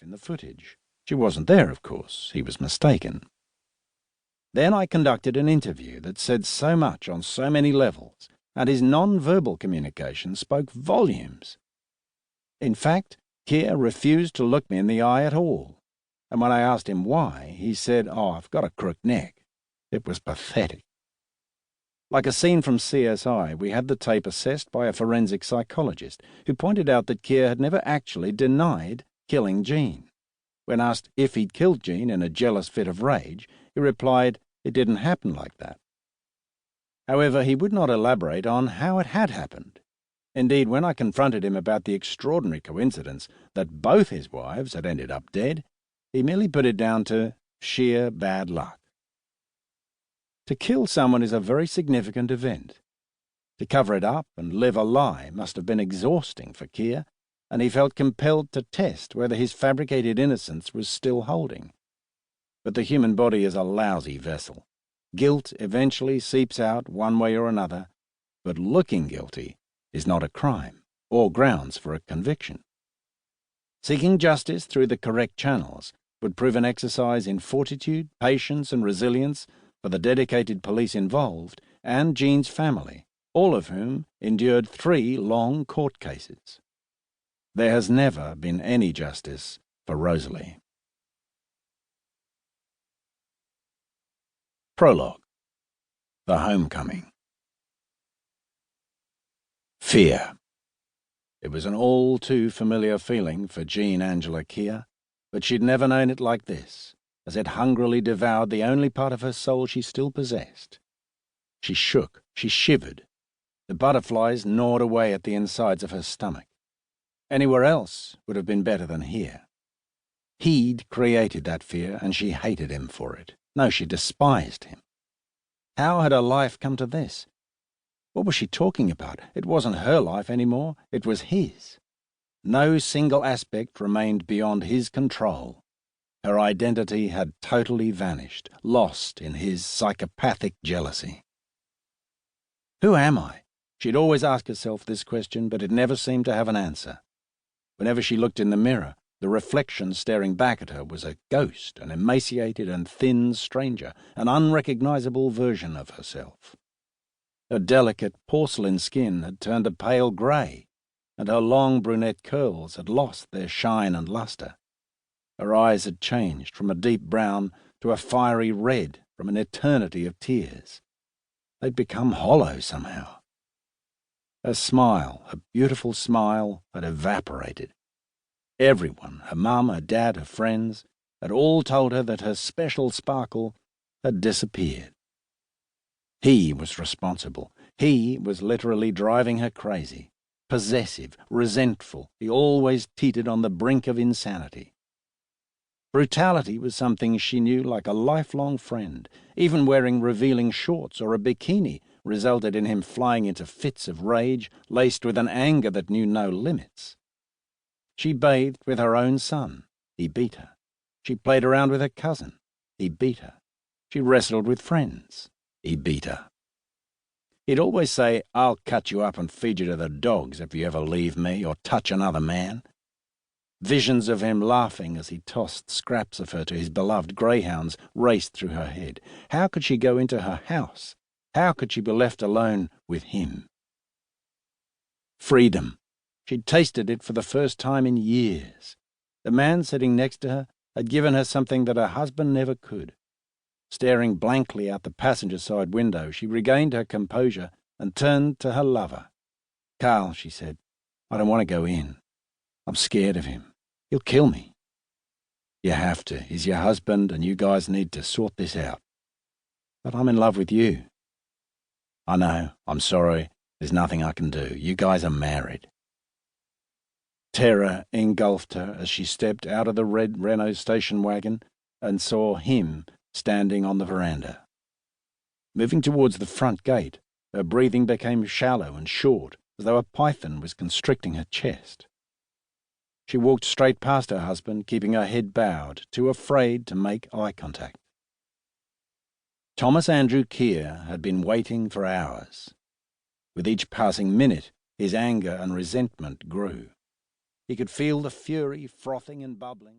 in the footage. She wasn't there, of course. He was mistaken. Then I conducted an interview that said so much on so many levels, and his non-verbal communication spoke volumes. In fact, Keir refused to look me in the eye at all, and when I asked him why, he said, "Oh, I've got a crooked neck." It was pathetic. Like a scene from CSI, we had the tape assessed by a forensic psychologist who pointed out that Keir had never actually denied killing Jean. When asked if he'd killed Jean in a jealous fit of rage, he replied it didn't happen like that. However, he would not elaborate on how it had happened. Indeed, when I confronted him about the extraordinary coincidence that both his wives had ended up dead, he merely put it down to sheer bad luck. To kill someone is a very significant event. To cover it up and live a lie must have been exhausting for Keir, and he felt compelled to test whether his fabricated innocence was still holding. But the human body is a lousy vessel. Guilt eventually seeps out one way or another, but looking guilty is not a crime or grounds for a conviction. Seeking justice through the correct channels would prove an exercise in fortitude, patience, and resilience for the dedicated police involved and Jean's family, all of whom endured 3 long court cases. There has never been any justice for Rosalie. Prologue. The Homecoming. Fear. It was an all too familiar feeling for Jean Angela Keir, but she'd never known it like this, as it hungrily devoured the only part of her soul she still possessed. She shook, she shivered. The butterflies gnawed away at the insides of her stomach. Anywhere else would have been better than here. He'd created that fear, and she hated him for it. No, she despised him. How had her life come to this? What was she talking about? It wasn't her life anymore. It was his. No single aspect remained beyond his control. Her identity had totally vanished, lost in his psychopathic jealousy. Who am I? She'd always ask herself this question, but it never seemed to have an answer. Whenever she looked in the mirror, the reflection staring back at her was a ghost, an emaciated and thin stranger, an unrecognizable version of herself. Her delicate porcelain skin had turned a pale grey, and her long brunette curls had lost their shine and lustre. Her eyes had changed from a deep brown to a fiery red from an eternity of tears. They'd become hollow somehow. Her smile, her beautiful smile, had evaporated. Everyone, her mum, her dad, her friends, had all told her that her special sparkle had disappeared. He was responsible. He was literally driving her crazy. Possessive, resentful, he always teetered on the brink of insanity. Brutality was something she knew like a lifelong friend. Even wearing revealing shorts or a bikini resulted in him flying into fits of rage, laced with an anger that knew no limits. She bathed with her own son. He beat her. She played around with her cousin. He beat her. She wrestled with friends. He beat her. He'd always say, "I'll cut you up and feed you to the dogs if you ever leave me or touch another man." Visions of him laughing as he tossed scraps of her to his beloved greyhounds raced through her head. How could she go into her house? How could she be left alone with him? Freedom. She'd tasted it for the first time in years. The man sitting next to her had given her something that her husband never could. Staring blankly out the passenger-side window, she regained her composure and turned to her lover. "Carl," she said, "I don't want to go in. I'm scared of him. He'll kill me." "You have to. He's your husband, and you guys need to sort this out." "But I'm in love with you." "I know. I'm sorry. There's nothing I can do. You guys are married." Terror engulfed her as she stepped out of the red Renault station wagon and saw him standing on the veranda. Moving towards the front gate, her breathing became shallow and short, as though a python was constricting her chest. She walked straight past her husband, keeping her head bowed, too afraid to make eye contact. Thomas Andrew Keir had been waiting for hours. With each passing minute, his anger and resentment grew. He could feel the fury frothing and bubbling.